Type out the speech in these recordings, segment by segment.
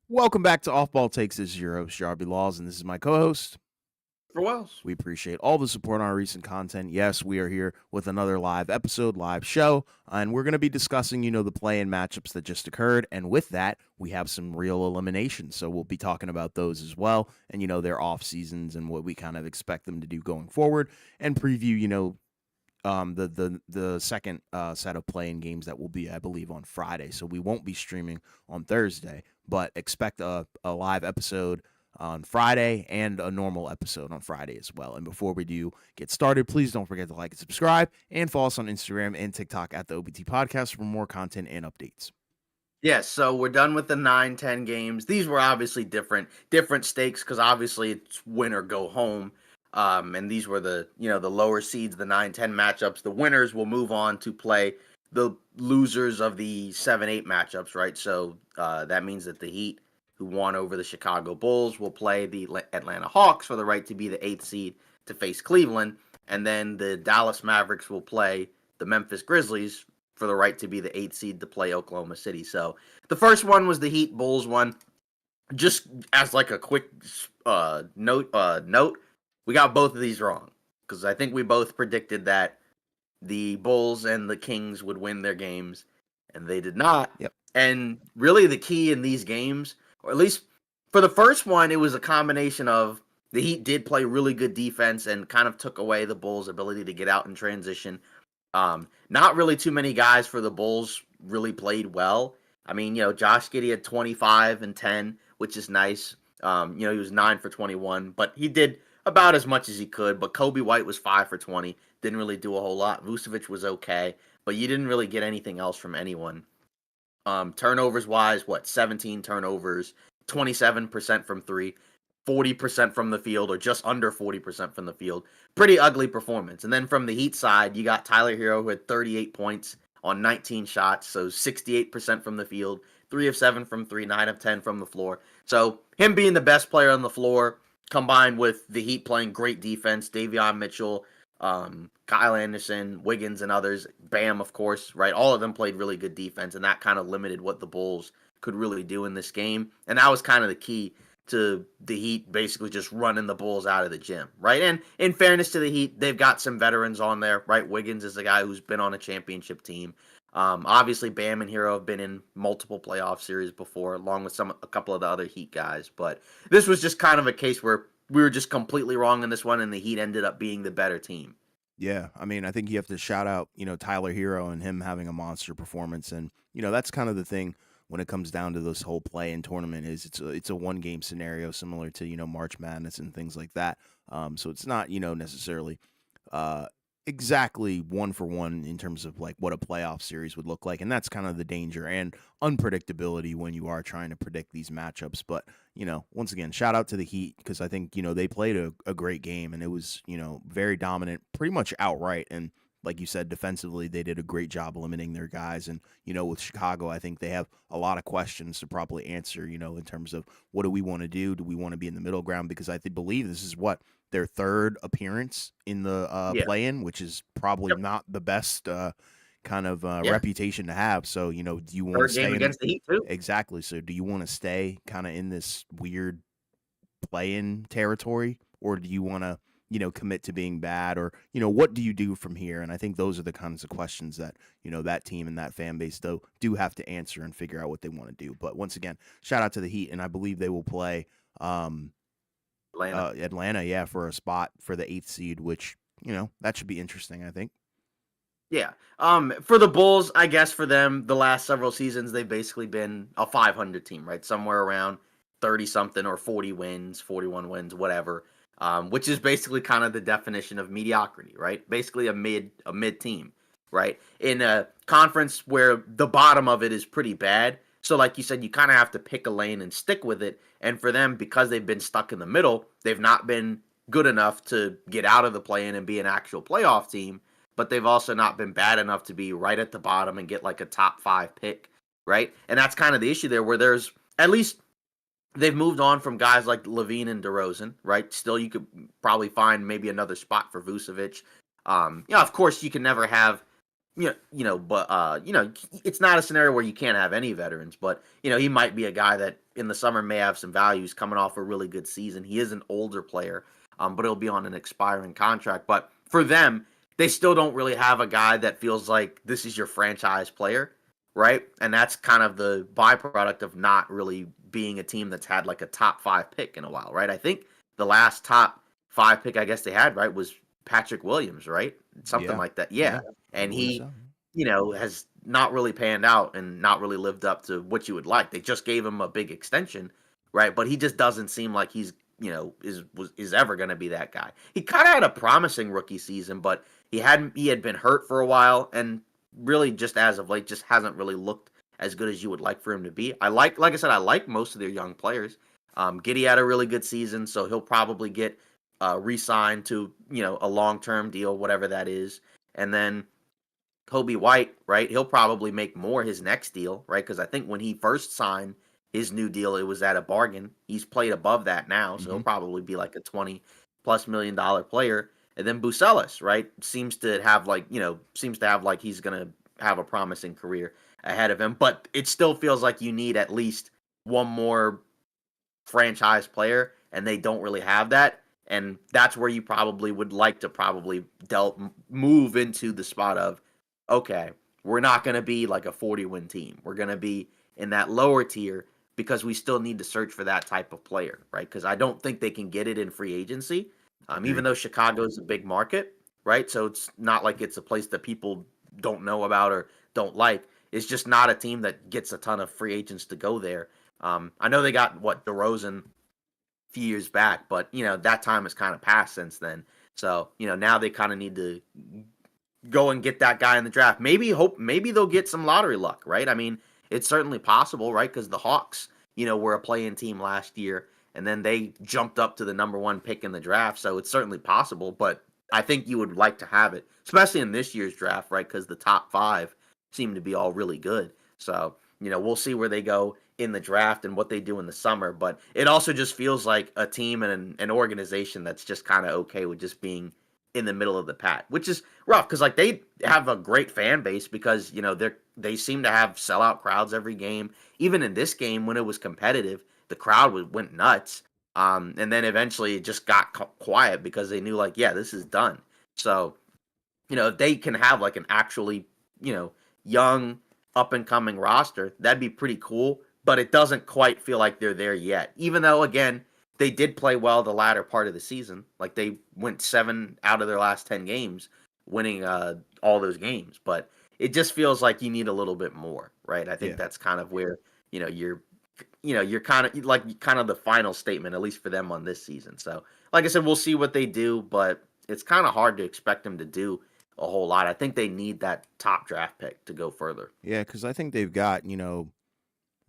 Welcome back to Off Ball Takes. This is your host, Jarby Laws, and this is my co-host. For Wells. We appreciate all the support on our recent content. Yes, we are here with another live episode, live show, and we're going to be discussing, the play-in matchups that just occurred, and with that, we have some real eliminations, so we'll be talking about those as well, and, their off seasons and what we kind of expect them to do going forward, and preview, the second set of playing games that will be, I believe, on Friday. So we won't be streaming on Thursday, but expect a live episode on Friday and a normal episode on Friday as well. And before we do get started, please don't forget to like and subscribe and follow us on Instagram and TikTok at the OBT Podcast for more content and updates. Yes, so we're done with the 9-10 games. These were obviously different stakes because obviously it's win or go home. And these were the lower seeds, the 9-10 matchups. The winners will move on to play the losers of the 7-8 matchups, right? So that means that the Heat, who won over the Chicago Bulls, will play the Atlanta Hawks for the right to be the 8th seed to face Cleveland. And then the Dallas Mavericks will play the Memphis Grizzlies for the right to be the 8th seed to play Oklahoma City. So the first one was the Heat Bulls one. Just as like a quick note, we got both of these wrong because I think we both predicted that the Bulls and the Kings would win their games, and they did not. Yep. And really the key in these games, or at least for the first one, it was a combination of the Heat did play really good defense and kind of took away the Bulls' ability to get out in transition. Not really too many guys for the Bulls really played well. I mean, Josh Giddey had 25 and 10, which is nice. He was 9 for 21, but he did about as much as he could. But Kobe White was 5 for 20. Didn't really do a whole lot. Vucevic was okay, but you didn't really get anything else from anyone. Turnovers wise, 17 turnovers, 27% from 3. 40% from the field, or just under 40% from the field. Pretty ugly performance. And then from the Heat side, you got Tyler Hero, who had 38 points on 19 shots, so 68% from the field, 3 of 7 from 3, 9 of 10 from the floor. So him being the best player on the floor, combined with the Heat playing great defense, Davion Mitchell, Kyle Anderson, Wiggins, and others, Bam, of course, right? All of them played really good defense, and that kind of limited what the Bulls could really do in this game. And that was kind of the key to the Heat basically just running the Bulls out of the gym, right? And in fairness to the Heat, they've got some veterans on there, right? Wiggins is a guy who's been on a championship team. Obviously, Bam and Hero have been in multiple playoff series before, along with a couple of the other Heat guys. But this was just kind of a case where we were just completely wrong in this one, and the Heat ended up being the better team. Yeah, I mean, I think you have to shout out, Tyler Hero and him having a monster performance, and that's kind of the thing when it comes down to this whole play-in tournament is it's a one-game scenario similar to March Madness and things like that. So it's not necessarily exactly one for one in terms of like what a playoff series would look like, and that's kind of the danger and unpredictability when you are trying to predict these matchups. But once again, shout out to the Heat because I think they played a great game and it was very dominant, pretty much outright. And like you said, defensively, they did a great job limiting their guys. And, with Chicago, I think they have a lot of questions to probably answer, in terms of what do we want to do? Do we want to be in the middle ground? Because I believe this is what their third appearance in the play-in, which is probably not the best kind of reputation to have. So, do you want to stay against the Heat too? Exactly. So do you want to stay kind of in this weird play-in territory, or do you want to commit to being bad, or what do you do from here? And I think those are the kinds of questions that that team and that fan base do have to answer and figure out what they want to do. But once again, shout out to the Heat, and I believe they will play Atlanta, yeah, for a spot for the 8th seed, which that should be interesting, I think. Yeah. For the Bulls, I guess for them, the last several seasons they've basically been a 500 team, right? Somewhere around 30 something or 40 wins, 41 wins, whatever. Which is basically kind of the definition of mediocrity, right? Basically a mid team, right? In a conference where the bottom of it is pretty bad. So like you said, you kind of have to pick a lane and stick with it. And for them, because they've been stuck in the middle, they've not been good enough to get out of the play-in and be an actual playoff team. But they've also not been bad enough to be right at the bottom and get like a top 5 pick, right? And that's kind of the issue there, where there's at least they've moved on from guys like LaVine and DeRozan, right? Still, you could probably find maybe another spot for Vucevic. Of course, you can never have it's not a scenario where you can't have any veterans, but he might be a guy that in the summer may have some values coming off a really good season. He is an older player, but he'll be on an expiring contract. But for them, they still don't really have a guy that feels like this is your franchise player, right? And that's kind of the byproduct of not really being a team that's had like a top 5 pick in a while, right? I think the last top 5 pick I guess they had, right, was Patrick Williams, right? Something Yeah, like that. yeah, Yeah. I And believe he, so. has not really panned out and not really lived up to what you would like. They just gave him a big extension, right? But he just doesn't seem like he's, is ever going to be that guy. He kind of had a promising rookie season, but he had been hurt for a while and really just as of late just hasn't really looked as good as you would like for him to be. Like I said, I like most of their young players. Giddy had a really good season, so he'll probably get re-signed to, a long-term deal, whatever that is. And then Kobe White, right? He'll probably make more his next deal, right? Because I think when he first signed his new deal, it was at a bargain. He's played above that now, so he'll Hmm. probably be like a $20+ million player. And then Bucelis, right? Seems to have like he's gonna have a promising career ahead of him. But it still feels like you need at least one more franchise player, and they don't really have that. And that's where you probably would like to probably move into the spot of, okay, we're not going to be like a 40-win team. We're going to be in that lower tier because we still need to search for that type of player, right? Because I don't think they can get it in free agency, even Agreed. though Chicago is a big market, right? So it's not like it's a place that people don't know about or don't like. It's just not a team that gets a ton of free agents to go there. I know they got DeRozan a few years back, but that time has kind of passed since then. So now they kind of need to go and get that guy in the draft. Maybe they'll get some lottery luck, right? I mean, it's certainly possible, right? Because the Hawks, were a play-in team last year, and then they jumped up to the number 1 pick in the draft. So it's certainly possible, but I think you would like to have it, especially in this year's draft, right? Because the top 5 seem to be all really good. So we'll see where they go in the draft and what they do in the summer. But it also just feels like a team and an organization that's just kind of okay with just being in the middle of the pack, which is rough because like they have a great fan base because they seem to have sellout crowds every game. Even in this game when it was competitive, the crowd went nuts. And then eventually it just got quiet because they knew like, yeah, this is done. So if they can have like an actually, young up and coming roster, that'd be pretty cool. But it doesn't quite feel like they're there yet. Even though, again, they did play well the latter part of the season. Like they went 7 out of their last 10 games, winning all those games. But it just feels like you need a little bit more, right? I think Yeah. that's kind of where you're you're kind of the final statement, at least for them on this season. So, like I said, we'll see what they do, but it's kind of hard to expect them to do a whole lot. I think they need that top draft pick to go further. Yeah, because I think they've got,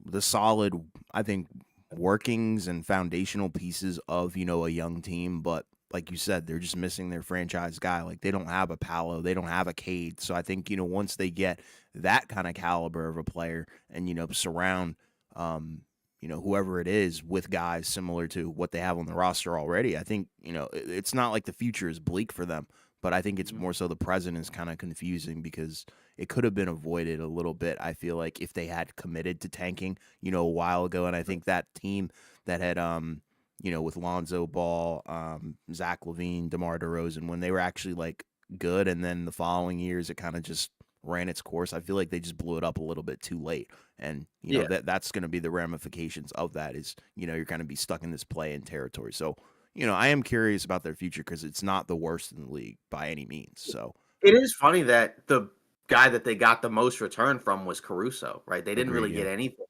the solid, I think, workings and foundational pieces of, a young team. But like you said, they're just missing their franchise guy. Like they don't have a Paolo, they don't have a Cade. So I think, once they get that kind of caliber of a player and, surround, whoever it is with guys similar to what they have on the roster already, I think, it's not like the future is bleak for them. But I think it's Mhm. more so the present is kind of confusing because it could have been avoided a little bit. I feel like if they had committed to tanking, a while ago, and I think that team that had, with Lonzo Ball, Zach Levine, DeMar DeRozan, when they were actually like good, and then the following years it kind of just ran its course. I feel like they just blew it up a little bit too late, and Yeah. that's going to be the ramifications of that. Is you're going to be stuck in this play-in territory. So I am curious about their future because it's not the worst in the league by any means. So It is funny that the guy that they got the most return from was Caruso, right? They didn't agreed. really get Yeah. anything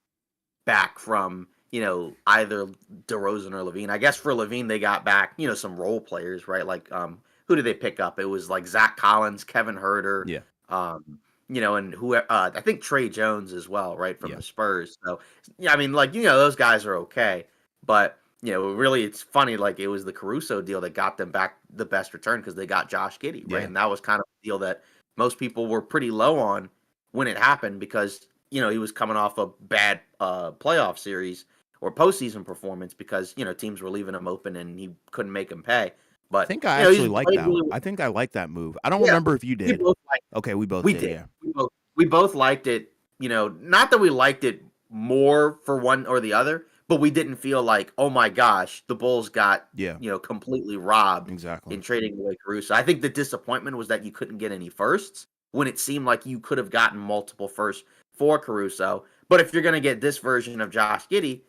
back from, either DeRozan or Levine. I guess for Levine they got back, some role players, right? Like who did they pick up? It was like Zach Collins, Kevin Herter, Yeah. and who I think Trey Jones as well, right, from Yeah. the Spurs. So yeah, I mean like, those guys are okay, but really it's funny like it was the Caruso deal that got them back the best return because they got Josh Giddey, right? Yeah. And that was kind of a deal that most people were pretty low on when it happened because he was coming off a bad playoff series or postseason performance because teams were leaving him open and he couldn't make him pay. I But think I he's actually like played that. really well. I think I like that move. I don't Yeah, remember if you we did. both liked Okay, we both We did. did. Yeah. We both liked it. Not that we liked it more for one or the other, but we didn't feel like, oh my gosh, the Bulls got Yeah. completely robbed Exactly. in trading away Caruso. I think the disappointment was that you couldn't get any firsts when it seemed like you could have gotten multiple firsts for Caruso. But if you're going to get this version of Josh Giddey,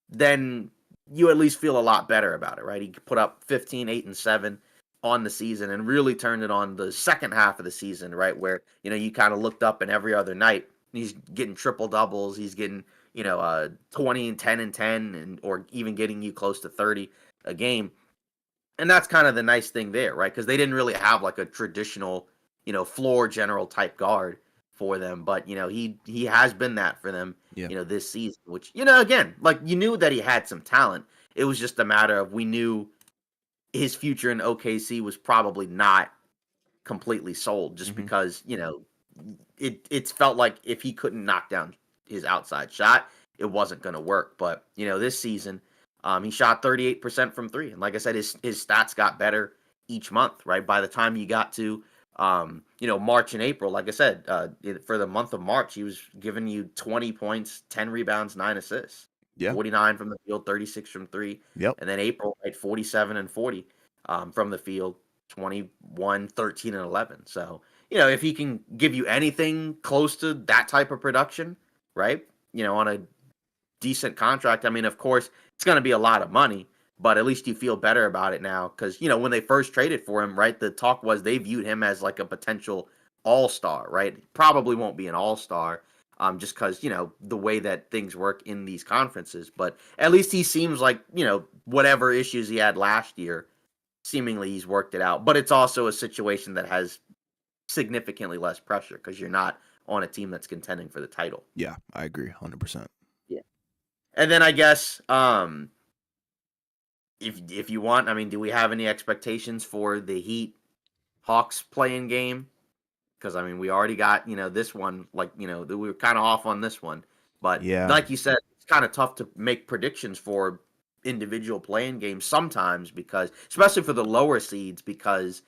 then you at least feel a lot better about it, right? He put up 15, 8, and 7 on the season and really turned it on the second half of the season, right? Where, you kind of looked up and every other night he's getting triple doubles, he's getting, 20 and 10 and 10 or even getting you close to 30 a game. And that's kind of the nice thing there, right? Because they didn't really have like a traditional, floor general type guard for them, but he has been that for them, Yeah. this season, which, again, like you knew that he had some talent. It was just a matter of we knew his future in OKC was probably not completely sold just Hmm. because, it's felt like if he couldn't knock down his outside shot, it wasn't going to work. But, this season, he shot 38% from three. And like I said, his stats got better each month, right? By the time you got to, March and April, like I said, for the month of March, he was giving you 20 points, 10 rebounds, 9 assists, Yeah. 49 from the field, 36 from three. Yep. And then April, right, 47 and 40 from the field, 21, 13, and 11. So, if he can give you anything close to that type of production, right? On a decent contract, I mean, of course, it's going to be a lot of money, but at least you feel better about it now because, when they first traded for him, right, the talk was they viewed him as like a potential all-star, right? Probably won't be an all-star just because, the way that things work in these conferences, but at least he seems like, whatever issues he had last year, seemingly he's worked it out. But it's also a situation that has significantly less pressure because you're not on a team that's contending for the title. Yeah. I agree. 100%. Yeah. And then I guess if you want, I mean, do we have any expectations for the Heat Hawks playing game? Because I mean, we already got this one, like we were kind of off on this one, but Yeah. like you said, it's kind of tough to make predictions for individual playing games sometimes because, especially for the lower seeds, because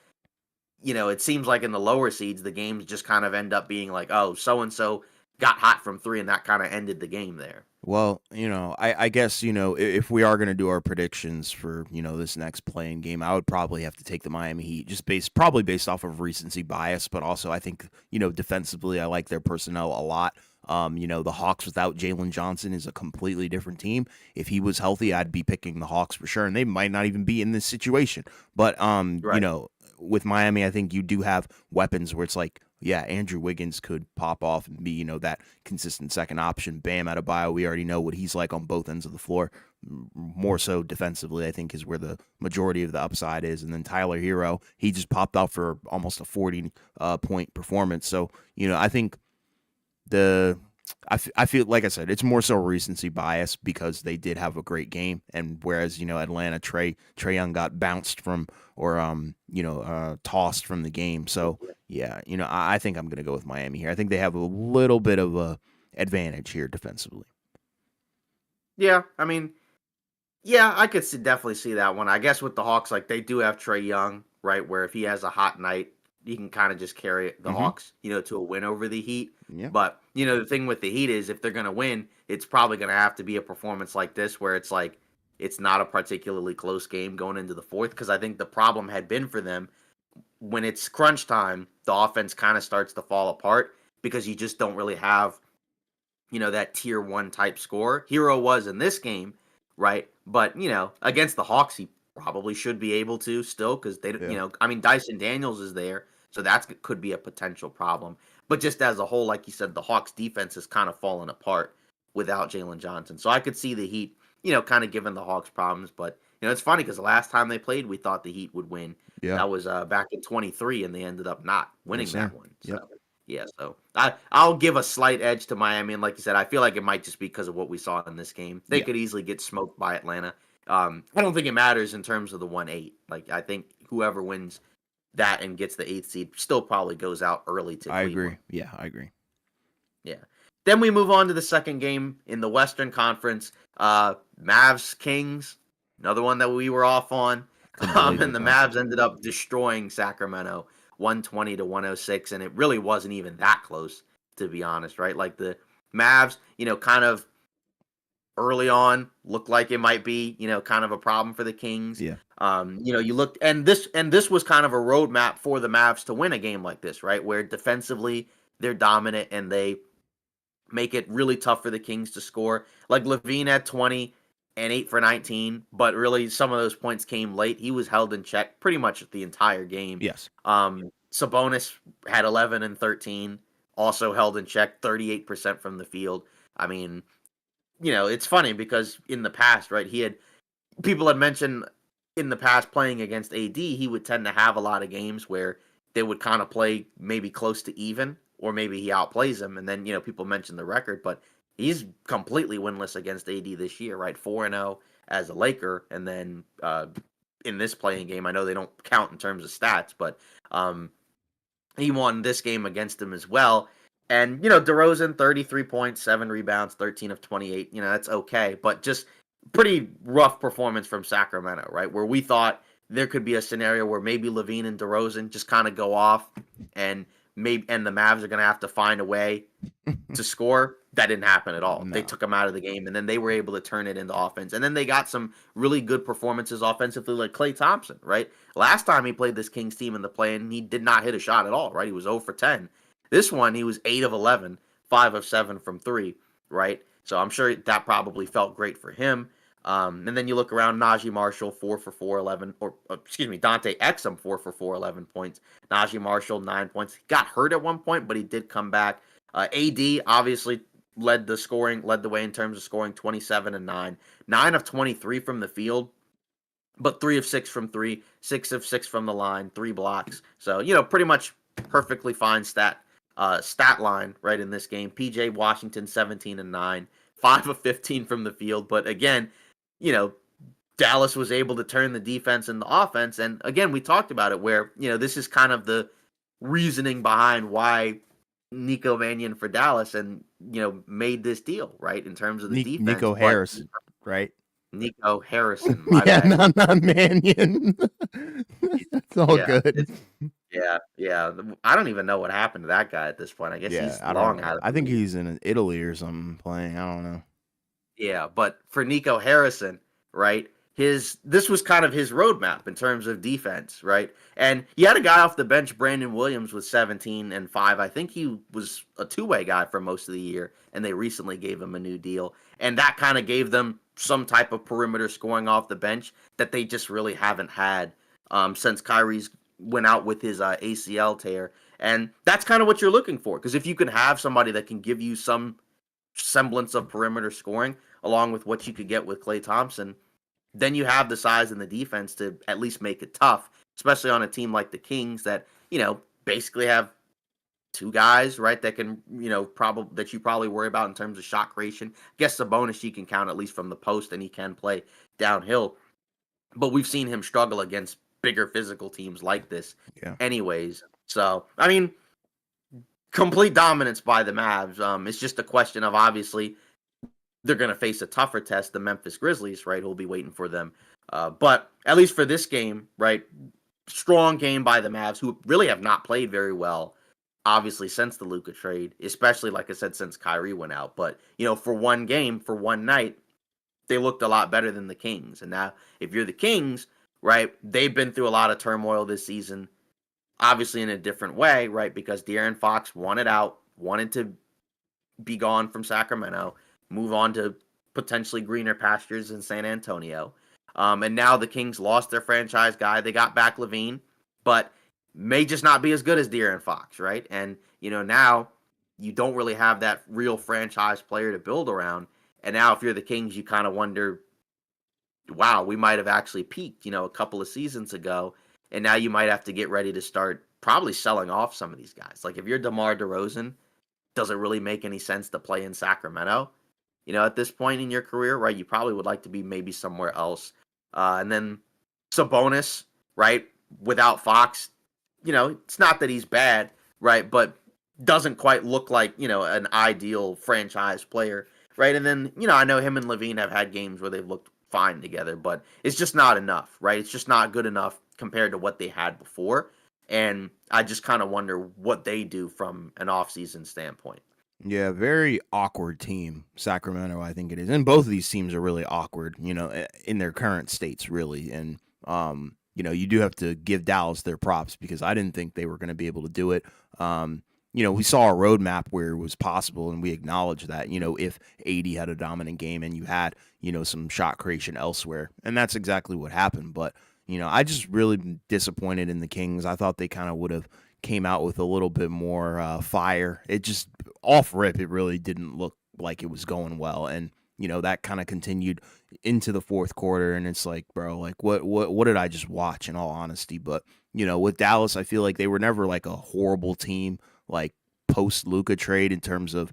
it seems like in the lower seeds, the games just kind of end up being like, oh, so and so got hot from three, and that kind of ended the game there. Well, I guess, if we are going to do our predictions for, this next playing game, I would probably have to take the Miami Heat just probably based off of recency bias, but also I think, defensively, I like their personnel a lot. The Hawks without Jalen Johnson is a completely different team. If he was healthy, I'd be picking the Hawks for sure, and they might not even be in this situation. But, Right. with Miami, I think you do have weapons where it's like, yeah, Andrew Wiggins could pop off and be, that consistent second option. Bam Adebayo, we already know what he's like on both ends of the floor. More so defensively, I think, is where the majority of the upside is. And then Tyler Hero, he just popped out for almost a 40 point performance. So, I think I feel like I said, it's more so recency bias because they did have a great game, and whereas Atlanta Trae Young got bounced from or tossed from the game. So yeah, I think I'm gonna go with Miami here. I think they have a little bit of a advantage here defensively. Yeah, I mean, yeah, I could definitely see that one. I guess with the Hawks, like they do have Trae Young, right? Where if he has a hot night, he can kind of just carry the Mm-hmm. Hawks, to a win over the Heat. Yeah. But the thing with the Heat is if they're gonna win, it's probably gonna have to be a performance like this, where it's like it's not a particularly close game going into the fourth. Because I think the problem had been for them when it's crunch time, the offense kind of starts to fall apart because you just don't really have that tier one type score. Hero was in this game, right? But against the Hawks, he probably should be able to still because they, Yeah. I mean, Dyson Daniels is there, so that could be a potential problem. But just as a whole, like you said, the Hawks defense has kind of fallen apart without Jalen Johnson. So I could see the Heat, kind of giving the Hawks problems. But it's funny because the last time they played, we thought the Heat would win. Yeah. That was back in 23, and they ended up not winning Yes, that sir. one. Yep. So. Yeah, so I'll give a slight edge to Miami, and like you said, I feel like it might just be because of what we saw in this game. They Yeah. could easily get smoked by Atlanta. I don't think it matters in terms of the 1-8. Like I think whoever wins that and gets the eighth seed still probably goes out early to I Cleveland. agree. Yeah, I agree. Yeah. Then we move on to the second game in the Western Conference. Mavs Kings, another one that we were off on. Couldn't believe And it the though. Mavs ended up destroying Sacramento 120 to 106, and it really wasn't even that close, to be honest, right? Like the Mavs, kind of early on looked like it might be, kind of a problem for the Kings. Yeah. You looked, and this was kind of a roadmap for the Mavs to win a game like this, right? Where defensively they're dominant and they make it really tough for the Kings to score. Like Levine had 20 and 8 for 19, but really some of those points came late. He was held in check pretty much the entire game. Yes. Sabonis had 11 and 13, also held in check, 38% from the field. I mean, it's funny because in the past, right, people had mentioned in the past playing against AD, he would tend to have a lot of games where they would kind of play maybe close to even, or maybe he outplays him. And then, people mention the record, but he's completely winless against AD this year, right? 4-0 as a Laker. And then in this playing game, I know they don't count in terms of stats, but he won this game against him as well. And, DeRozan, 33 points, 7 rebounds, 13 of 28. That's okay. But just pretty rough performance from Sacramento, right? Where we thought there could be a scenario where maybe Levine and DeRozan just kind of go off and the Mavs are going to have to find a way to score. That didn't happen at all. No. They took them out of the game, and then they were able to turn it into offense. And then they got some really good performances offensively, like Klay Thompson, right? Last time he played this Kings team in the play-in, he did not hit a shot at all, right? He was 0 for 10. This one, he was 8 of 11, 5 of 7 from 3, right? So I'm sure that probably felt great for him. And then you look around, Najee Marshall, 4 for 4, 11, Dante Exum, 4 for 4, 11 points. Najee Marshall, 9 points. He got hurt at one point, but he did come back. AD obviously led the way in terms of scoring, 27 and 9. 9 of 23 from the field, but 3 of 6 from 3, 6 of 6 from the line, 3 blocks. So, pretty much perfectly fine stat line right in this game. PJ Washington, 17 and 9, 5 of 15 from the field. But again, Dallas was able to turn the defense into offense. And again, we talked about it where, this is kind of the reasoning behind why Nico Mannion for Dallas and, made this deal, right? In terms of the defense. Nico Harrison, right? Nico Harrison. Yeah, not Mannion. That's all good. Yeah. I don't even know what happened to that guy at this point. I guess he's long out of I think he's in Italy or something playing. I don't know. Yeah, but for Nico Harrison, right? This was kind of his roadmap in terms of defense, right? And he had a guy off the bench, Brandon Williams, with 17 and 5. I think he was a two-way guy for most of the year, and they recently gave him a new deal. And that kind of gave them some type of perimeter scoring off the bench that they just really haven't had since Kyrie's went out with his ACL tear. And that's kind of what you're looking for, because if you can have somebody that can give you some semblance of perimeter scoring, along with what you could get with Klay Thompson, then you have the size and the defense to at least make it tough, especially on a team like the Kings that, basically have 2 guys, right, that can, that you probably worry about in terms of shot creation. I guess Sabonis you can count at least from the post, and he can play downhill. But we've seen him struggle against bigger physical teams like this anyways. So, I mean, complete dominance by the Mavs. It's just a question of, obviously, they're going to face a tougher test, the Memphis Grizzlies, right, who'll be waiting for them. But at least for this game, right, strong game by the Mavs, who really have not played very well, obviously, since the Luka trade, especially, like I said, since Kyrie went out. But, for one game, for one night, they looked a lot better than the Kings. And now, if you're the Kings, right, they've been through a lot of turmoil this season, obviously in a different way, right, because De'Aaron Fox wanted out, wanted to be gone from Sacramento, move on to potentially greener pastures in San Antonio. And now the Kings lost their franchise guy. They got back Levine, but may just not be as good as De'Aaron Fox, right? And, now you don't really have that real franchise player to build around. And now if you're the Kings, you kind of wonder, wow, we might have actually peaked, a couple of seasons ago. And now you might have to get ready to start probably selling off some of these guys. Like if you're DeMar DeRozan, does it really make any sense to play in Sacramento? At this point in your career, right, you probably would like to be maybe somewhere else. And then Sabonis, right, without Fox, it's not that he's bad, right, but doesn't quite look like, an ideal franchise player, right? And then, I know him and Levine have had games where they've looked fine together, but it's just not enough, right? It's just not good enough compared to what they had before. And I just kind of wonder what they do from an offseason standpoint. Yeah, very awkward team, Sacramento, I think it is. And both of these teams are really awkward, in their current states, really. And, you do have to give Dallas their props because I didn't think they were going to be able to do it. We saw a roadmap where it was possible, and we acknowledged that, if AD had a dominant game and you had, some shot creation elsewhere. And that's exactly what happened. But, I just really disappointed in the Kings. I thought they kind of would have came out with a little bit more fire. It just off rip, it really didn't look like it was going well, and that kind of continued into the fourth quarter. And it's like, bro, like what did I just watch? In all honesty, but with Dallas, I feel like they were never like a horrible team, like post Luka trade in terms of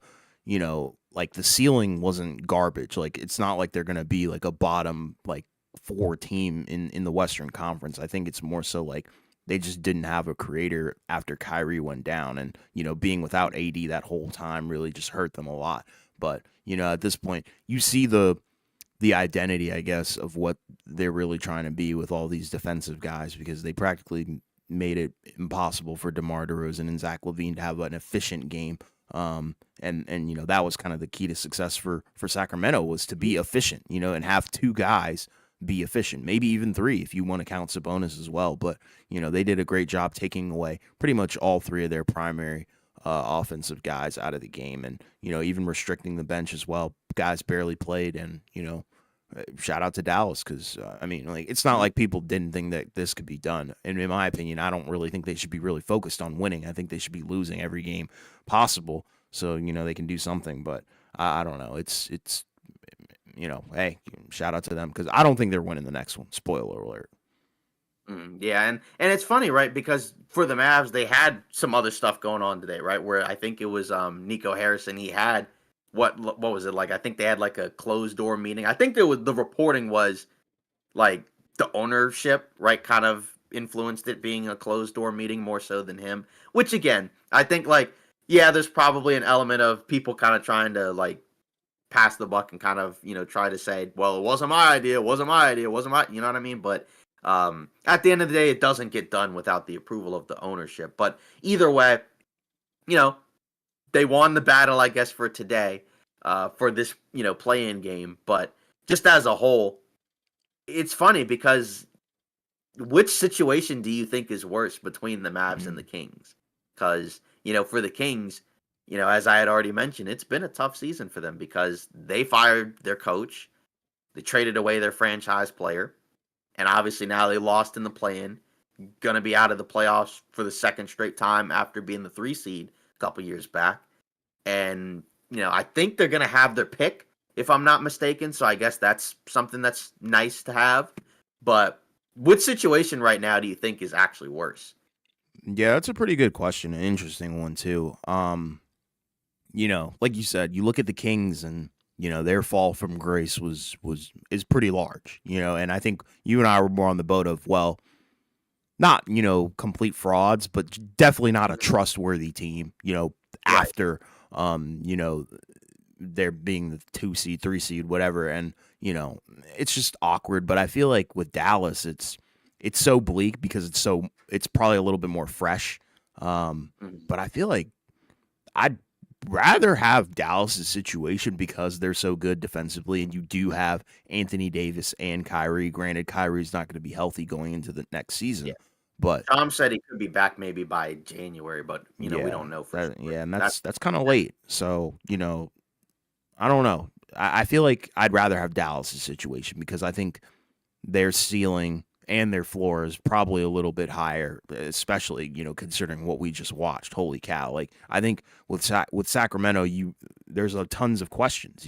like the ceiling wasn't garbage. Like it's not like they're gonna be like a bottom like four team in the Western Conference. I think it's more so like they just didn't have a creator after Kyrie went down. And, being without AD that whole time really just hurt them a lot. But, at this point, you see the identity, I guess, of what they're really trying to be with all these defensive guys, because they practically made it impossible for DeMar DeRozan and Zach LaVine to have an efficient game. And that was kind of the key to success for Sacramento, was to be efficient, and have two guys be efficient, maybe even three if you want to count Sabonis as well. But they did a great job taking away pretty much all three of their primary offensive guys out of the game, and even restricting the bench as well. Guys barely played, and shout out to Dallas, because it's not like people didn't think that this could be done. And in my opinion, I don't really think they should be really focused on winning. I think they should be losing every game possible, so they can do something. But I don't know. It's hey, shout out to them, because I don't think they're winning the next one. Spoiler alert. Yeah, and it's funny, right? Because for the Mavs, they had some other stuff going on today, right? Where I think it was Nico Harrison. He had what was it like? I think they had like a closed door meeting. I think the reporting was like the ownership, right, kind of influenced it being a closed door meeting more so than him. Which again, I think like there's probably an element of people kind of trying to like pass the buck and kind of, try to say, well, it wasn't my idea, it wasn't my idea, it wasn't my, you know what I mean? But at the end of the day, it doesn't get done without the approval of the ownership. But either way, they won the battle, I guess, for today, for this, play-in game. But just as a whole, it's funny because which situation do you think is worse between the Mavs and the Kings? Because, for the Kings, as I had already mentioned, it's been a tough season for them because they fired their coach, they traded away their franchise player, and obviously now they lost in the play-in, going to be out of the playoffs for the second straight time after being the 3 seed a couple years back. And, I think they're going to have their pick, if I'm not mistaken, so I guess that's something that's nice to have. But which situation right now do you think is actually worse? Yeah, that's a pretty good question, an interesting one too. Like you said, you look at the Kings, and their fall from grace is pretty large. And I think you and I were more on the boat of, well, not complete frauds, but definitely not a trustworthy team. After they're being the 2 seed, 3 seed, whatever, and it's just awkward. But I feel like with Dallas, it's so bleak because it's probably a little bit more fresh. But I feel like I'd rather have Dallas' situation because they're so good defensively, and you do have Anthony Davis and Kyrie. Granted, Kyrie's not going to be healthy going into the next season, but Tom said he could be back maybe by January, but we don't know for sure. Yeah, and that's kind of late. So I don't know. I feel like I'd rather have Dallas' situation because I think their ceiling and their floor is probably a little bit higher, especially, considering what we just watched. Holy cow. Like, I think with Sacramento, there's tons of questions,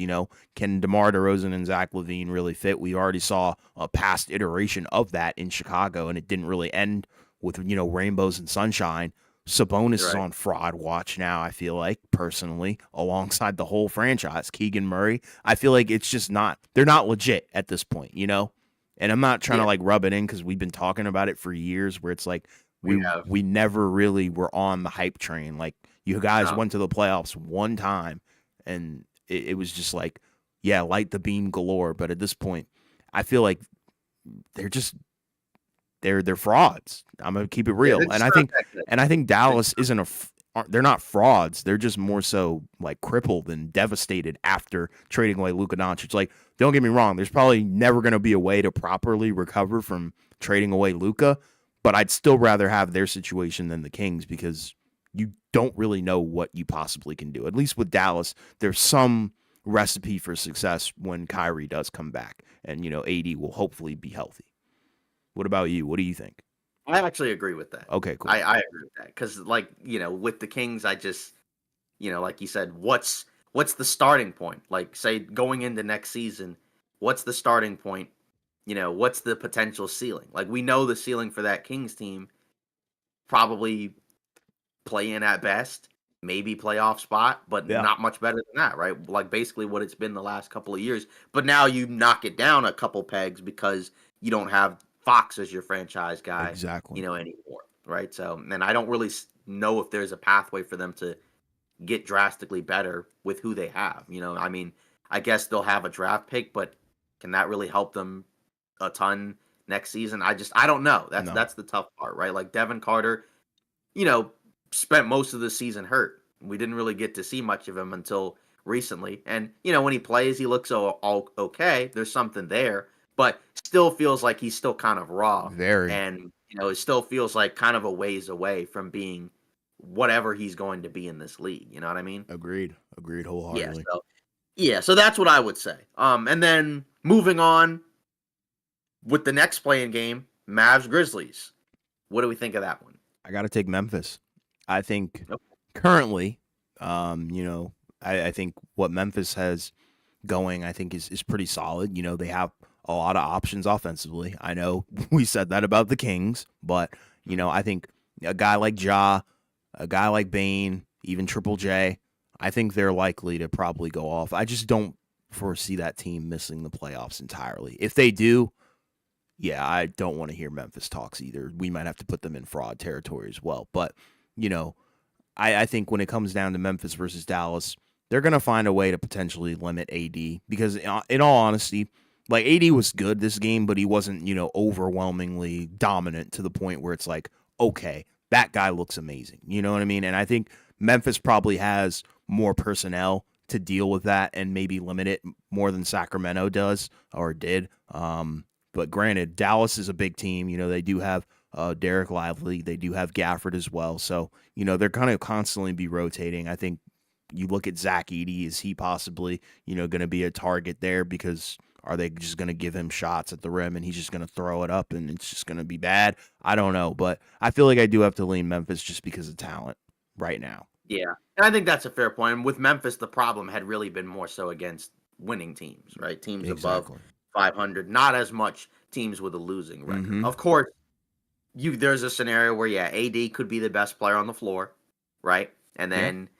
Can DeMar DeRozan and Zach LaVine really fit? We already saw a past iteration of that in Chicago, and it didn't really end with, rainbows and sunshine. Sabonis is on fraud watch now, I feel like, personally, alongside the whole franchise. Keegan Murray, I feel like it's just they're not legit at this point, And I'm not trying to like rub it in because we've been talking about it for years, where it's like we never really were on the hype train. Like, you guys went to the playoffs one time, and it was just like, yeah, light the beam galore. But at this point, I feel like they're just they're frauds. I'm gonna keep it Yeah, they're real, just not that good. and I think They're Dallas isn't they're not frauds. They're just more so like crippled and devastated after trading away Luka Doncic. Like, don't get me wrong, there's probably never gonna be a way to properly recover from trading away Luka, but I'd still rather have their situation than the Kings because you don't really know what you possibly can do. At least with Dallas, there's some recipe for success when Kyrie does come back, and AD will hopefully be healthy. What about you? What do you think? I actually agree with that. Okay, cool. I agree with that because, like, with the Kings, I just, like you said, what's the starting point? Like, say going into next season, what's the starting point? What's the potential ceiling? Like, we know the ceiling for that Kings team probably play in at best, maybe playoff spot, but Yeah, not much better than that, right? Like basically what it's been the last couple of years. But now you knock it down a couple pegs because you don't have Fox as your franchise guy, exactly. anymore, right? So, and I don't really know if there's a pathway for them to get drastically better with who they have. I mean, I guess they'll have a draft pick, but can that really help them a ton next season? I don't know. That's No. that's the tough part, right? Like Devin Carter, you know, spent most of the season hurt. We didn't really get to see much of him until recently. And, when he plays, he looks all okay. There's something there, but still feels like he's still kind of raw. Very. And, it still feels like kind of a ways away from being whatever he's going to be in this league. You know what I mean? Agreed. Agreed Yeah. wholeheartedly. So that's what I would say. And then moving on with the next playing game, Mavs Grizzlies. What do we think of that one? I got to take Memphis. I think Nope. currently, I think what Memphis has going, I think is pretty solid. They have a lot of options offensively. I know we said that about the Kings, but I think a guy like Ja, a guy like Bane, even Triple J, I think they're likely to probably go off. I just don't foresee that team missing the playoffs entirely. If they do, yeah, I don't want to hear Memphis talks either. We might have to put them in fraud territory as well. But, you know, I think when it comes down to Memphis versus Dallas, they're going to find a way to potentially limit AD because, in all honesty, like AD was good this game, but he wasn't, overwhelmingly dominant to the point where it's like, okay, that guy looks amazing. You know what I mean? And I think Memphis probably has more personnel to deal with that and maybe limit it more than Sacramento does or did. But granted, Dallas is a big team. They do have Derek Lively. They do have Gafford as well. So, they're kind of constantly be rotating. I think you look at Zach Edey. Is he possibly, going to be a target there? Because are they just going to give him shots at the rim and he's just going to throw it up and it's just going to be bad? I don't know. But I feel like I do have to lean Memphis just because of talent right now. Yeah, and I think that's a fair point. And with Memphis, the problem had really been more so against winning teams, right? Teams above Exactly. 500, not as much teams with a losing record. Mm-hmm. Of course, there's a scenario where AD could be the best player on the floor, right? And then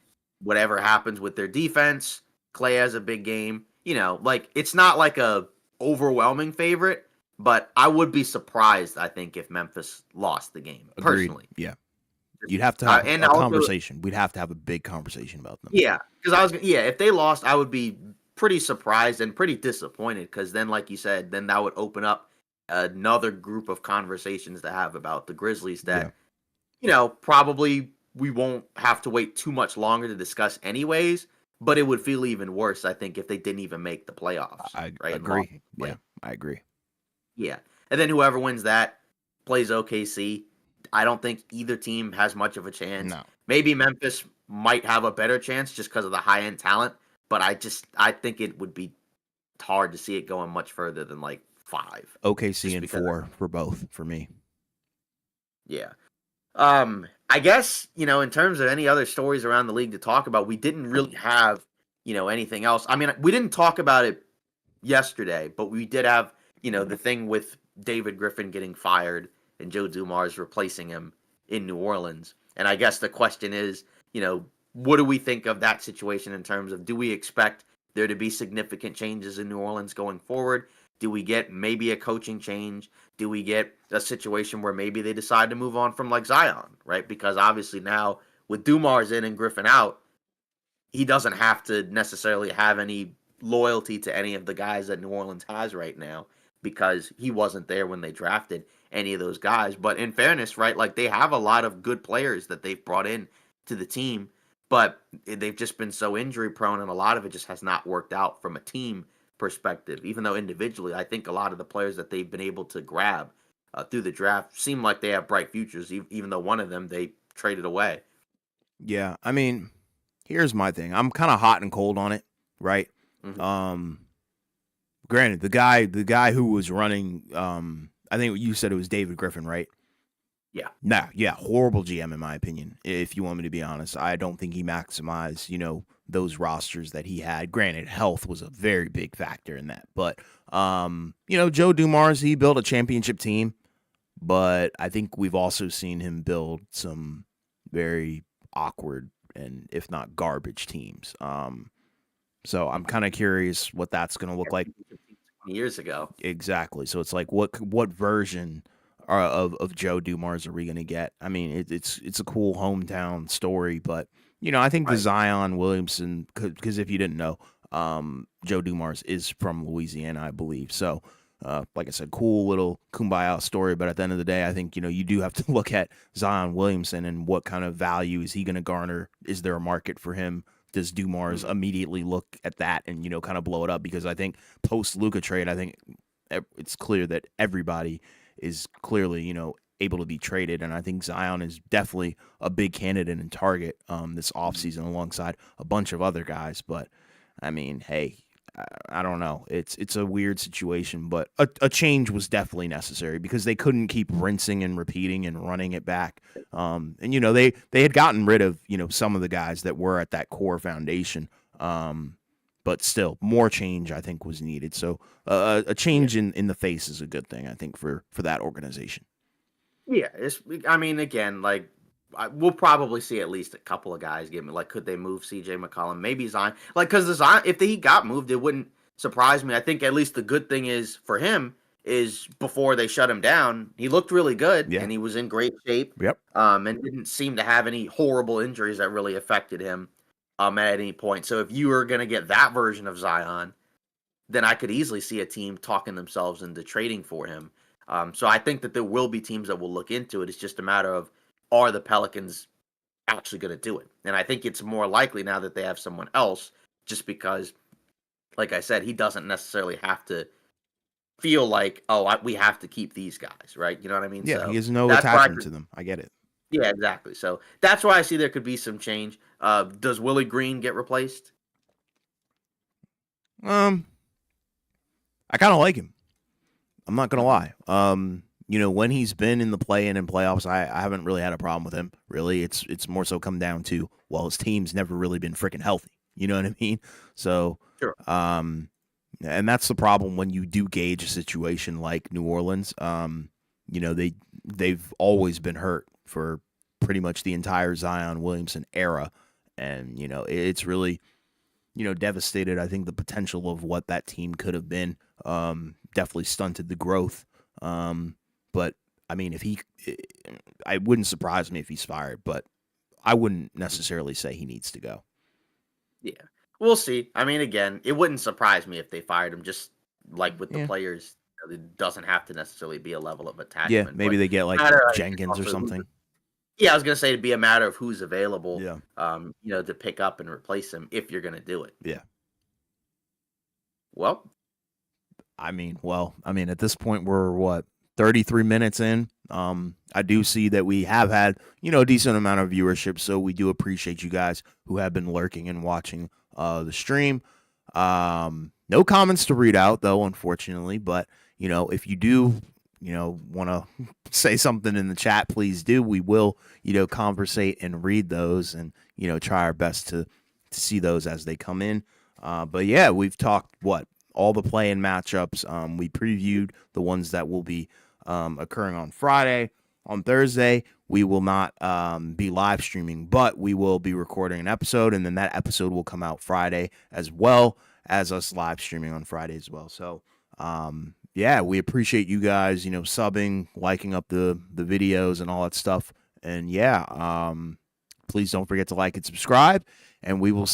whatever happens with their defense, Clay has a big game. Like it's not like a overwhelming favorite, but I would be surprised, I think, if Memphis lost the game. Agreed. Personally. Yeah. You'd have to have and a also, conversation. We'd have to have a big conversation about them. Yeah, because if they lost, I would be pretty surprised and pretty disappointed. Because then, like you said, then that would open up another group of conversations to have about the Grizzlies that, probably we won't have to wait too much longer to discuss anyways. But it would feel even worse, I think, if they didn't even make the playoffs. I right? agree. Yeah, I agree. Yeah, and then whoever wins that plays OKC. I don't think either team has much of a chance. No. Maybe Memphis might have a better chance just because of the high end talent, but I think it would be hard to see it going much further than like 5. OKC and 4 for both for me. Yeah. I guess, in terms of any other stories around the league to talk about, we didn't really have, anything else. I mean, we didn't talk about it yesterday, but we did have, the thing with David Griffin getting fired and Joe Dumars replacing him in New Orleans. And I guess the question is, what do we think of that situation in terms of, do we expect there to be significant changes in New Orleans going forward? Do we get maybe a coaching change? Do we get a situation where maybe they decide to move on from like Zion, right? Because obviously now with Dumars in and Griffin out, he doesn't have to necessarily have any loyalty to any of the guys that New Orleans has right now because he wasn't there when they drafted any of those guys. But in fairness, right, like they have a lot of good players that they've brought in to the team, but they've just been so injury prone, and a lot of it just has not worked out from a team perspective. Even though individually, I think a lot of the players that they've been able to grab through the draft seem like they have bright futures, even though one of them they traded away. Yeah, I mean, here's my thing. I'm kind of hot and cold on it, right? Mhm. Um, Granted, the guy who was running, I think you said it was David Griffin, right? Yeah. Nah, yeah, horrible GM in my opinion. If you want me to be honest, I don't think he maximized, those rosters that he had. Granted, health was a very big factor in that, but Joe Dumars, he built a championship team, but I think we've also seen him build some very awkward and if not garbage teams. So I'm kind of curious what that's going to look like. 20 years ago. Exactly. So it's like what version of Joe Dumars are we going to get? I mean, it's a cool hometown story, but I think the Right. Zion Williamson, because if you didn't know, Joe Dumars is from Louisiana, I believe. So, like I said, cool little kumbaya story. But at the end of the day, I think you do have to look at Zion Williamson and what kind of value is he going to garner? Is there a market for him? Does Dumars Mhm. immediately look at that and kind of blow it up? Because I think post Luka trade, I think it's clear that everybody is clearly able to be traded, and I think Zion is definitely a big candidate and target this offseason alongside a bunch of other guys. But I mean, hey, I don't know. It's a weird situation, but a change was definitely necessary because they couldn't keep rinsing and repeating and running it back. And they had gotten rid of some of the guys that were at that core foundation. But still, more change I think was needed. So a Yeah. change in the face is a good thing I think for that organization. Yeah. I mean, again, like we'll probably see at least a couple of guys get me. Like, could they move CJ McCollum? Maybe Zion. Like, because the Zion, if he got moved, it wouldn't surprise me. I think at least the good thing is for him is before they shut him down, he looked really good Yeah. and he was in great shape. Yep. And didn't seem to have any horrible injuries that really affected him at any point. So if you were gonna get that version of Zion, then I could easily see a team talking themselves into trading for him. So I think that there will be teams that will look into it. It's just a matter of are the Pelicans actually going to do it? And I think it's more likely now that they have someone else, just because, like I said, he doesn't necessarily have to feel like, oh, we have to keep these guys, right? You know what I mean? Yeah, he So has no that's why I attachment could, to them. I get it. yeah, exactly. So that's why I see there could be some change. Does Willie Green get replaced? Um, I kind of like him. I'm not gonna Hmm. lie. When he's been in the play-in and playoffs, I haven't really had a problem with him. Really, it's more so come down to his team's never really been freaking healthy. You know what I mean? So, Sure. um, and that's the problem when you do gauge a situation like New Orleans. They've always been hurt for pretty much the entire Zion Williamson era, and it's really devastated. I think the potential of what that team could have been definitely stunted the growth. But I mean, I wouldn't surprise me if he's fired, but I wouldn't Mhm. necessarily say he needs to go. Yeah. We'll see. I mean, again, it wouldn't surprise me if they fired him, just like with the Yeah, players. It doesn't have to necessarily be a level of yeah. attachment, Maybe but they get like matter I think Jenkins or also who's, something. yeah, I was gonna say it'd be a matter of who's available, Yeah, to pick up and replace him if you're gonna do it. yeah. Well, I mean, at this point, we're what 33 minutes in. I do see that we have had a decent amount of viewership, so we do appreciate you guys who have been lurking and watching the stream. No comments to read out though, unfortunately. But if you do want to say something in the chat, please do. We will conversate and read those, and try our best to see those as they come in. But yeah, we've talked all the play-in matchups. We previewed the ones that will be occurring on Friday. On Thursday, we will not be live streaming, but we will be recording an episode, and then that episode will come out Friday as well as us live streaming on Friday as well. So, yeah, we appreciate you guys, subbing, liking up the videos and all that stuff. And yeah, please don't forget to like and subscribe, and we will